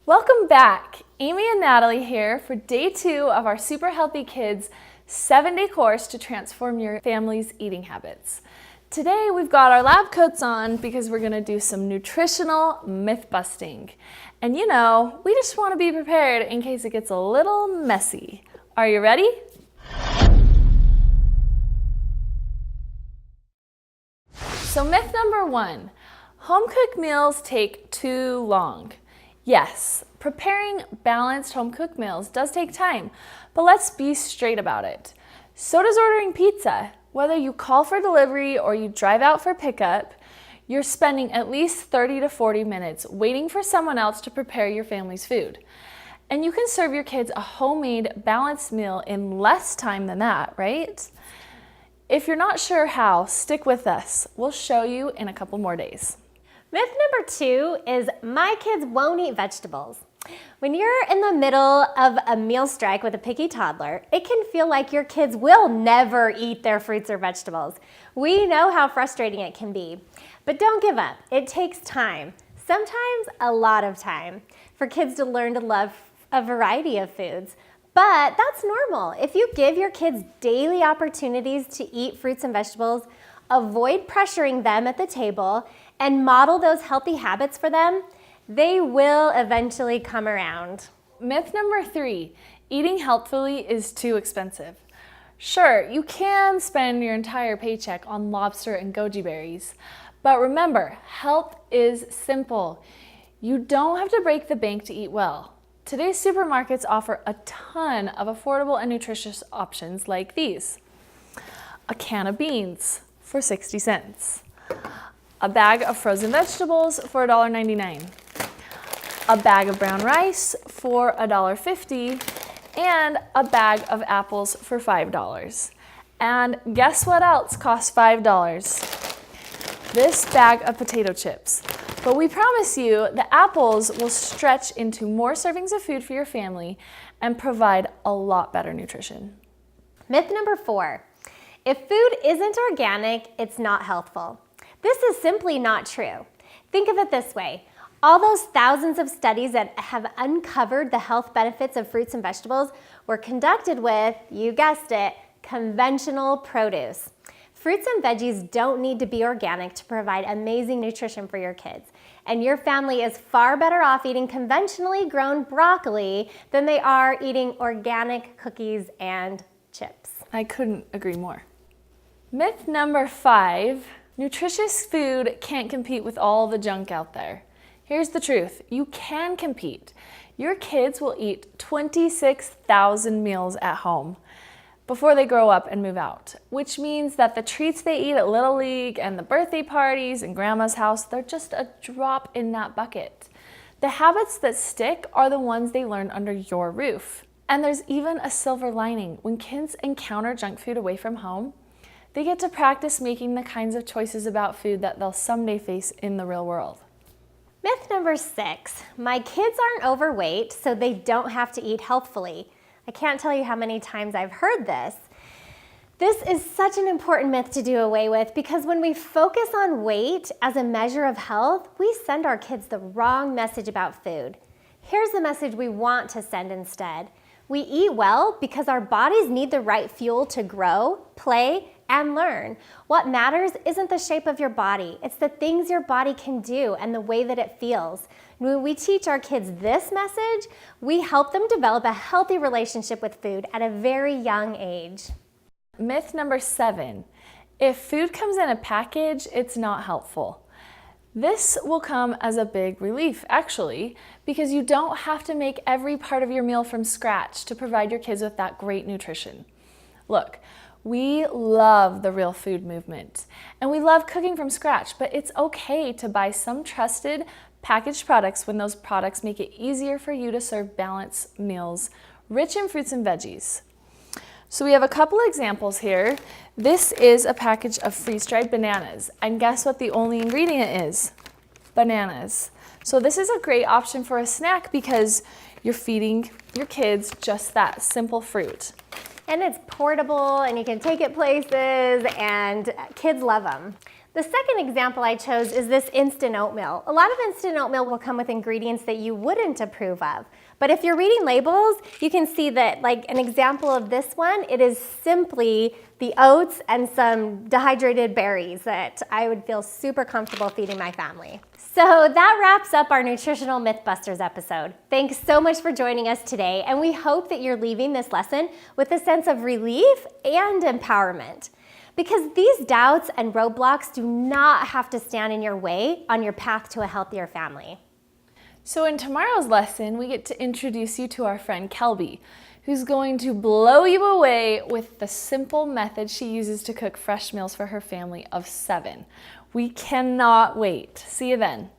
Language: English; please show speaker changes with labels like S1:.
S1: Welcome back. Amy and Natalie here for day 2 of our Super Healthy Kids 7-day course to transform your family's eating habits. Today we've got our lab coats on because we're gonna do some nutritional myth busting. And you know, we just wanna be prepared in case it gets a little messy. Are you ready? So myth number 1, home-cooked meals take too long. Yes, preparing balanced home-cooked meals does take time, but let's be straight about it. So does ordering pizza. Whether you call for delivery or you drive out for pickup, you're spending at least 30 to 40 minutes waiting for someone else to prepare your family's food. And you can serve your kids a homemade balanced meal in less time than that, right? If you're not sure how, stick with us. We'll show you in a couple more days.
S2: Myth number 2 is my kids won't eat vegetables. When you're in the middle of a meal strike with a picky toddler, it can feel like your kids will never eat their fruits or vegetables. We know how frustrating it can be, but don't give up. It takes time, sometimes a lot of time, for kids to learn to love a variety of foods. But that's normal. If you give your kids daily opportunities to eat fruits and vegetables, avoid pressuring them at the table, and model those healthy habits for them, they will eventually come around.
S1: Myth number 3, eating healthfully is too expensive. Sure, you can spend your entire paycheck on lobster and goji berries, but remember, health is simple. You don't have to break the bank to eat well. Today's supermarkets offer a ton of affordable and nutritious options like these. A can of beans for 60 cents. A bag of frozen vegetables for $1.99. A bag of brown rice for $1.50. And a bag of apples for $5. And guess what else costs $5? This bag of potato chips. But we promise you the apples will stretch into more servings of food for your family and provide a lot better nutrition.
S2: Myth number 4, if food isn't organic, it's not healthful. This is simply not true. Think of it this way. All those thousands of studies that have uncovered the health benefits of fruits and vegetables were conducted with, you guessed it, conventional produce. Fruits and veggies don't need to be organic to provide amazing nutrition for your kids. And your family is far better off eating conventionally grown broccoli than they are eating organic cookies and chips.
S1: I couldn't agree more. Myth number 5, nutritious food can't compete with all the junk out there. Here's the truth, you can compete. Your kids will eat 26,000 meals at home before they grow up and move out, which means that the treats they eat at Little League and the birthday parties and grandma's house, they're just a drop in that bucket. The habits that stick are the ones they learn under your roof. And there's even a silver lining. When kids encounter junk food away from home, they get to practice making the kinds of choices about food that they'll someday face in the real world.
S2: Myth number 6, my kids aren't overweight, so they don't have to eat healthfully. I can't tell you how many times I've heard this. This is such an important myth to do away with because when we focus on weight as a measure of health, we send our kids the wrong message about food. Here's the message we want to send instead. We eat well because our bodies need the right fuel to grow, play, and learn. What matters isn't the shape of your body, it's the things your body can do and the way that it feels. When we teach our kids this message, we help them develop a healthy relationship with food at a very young age.
S1: Myth number 7, if food comes in a package, it's not helpful. This will come as a big relief, actually, because you don't have to make every part of your meal from scratch to provide your kids with that great nutrition. Look, we love the real food movement, and we love cooking from scratch, but it's okay to buy some trusted packaged products when those products make it easier for you to serve balanced meals rich in fruits and veggies. So we have a couple examples here. This is a package of freeze-dried bananas, and guess what the only ingredient is? Bananas. So this is a great option for a snack because you're feeding your kids just that simple fruit.
S2: And it's portable and you can take it places and kids love them. The second example I chose is this instant oatmeal. A lot of instant oatmeal will come with ingredients that you wouldn't approve of. But if you're reading labels, you can see that, like an example of this one, it is simply the oats and some dehydrated berries that I would feel super comfortable feeding my family. So that wraps up our Nutritional Mythbusters episode. Thanks so much for joining us today, and we hope that you're leaving this lesson with a sense of relief and empowerment. Because these doubts and roadblocks do not have to stand in your way on your path to a healthier family.
S1: So in tomorrow's lesson, we get to introduce you to our friend Kelby, who's going to blow you away with the simple method she uses to cook fresh meals for her family of 7. We cannot wait. See you then.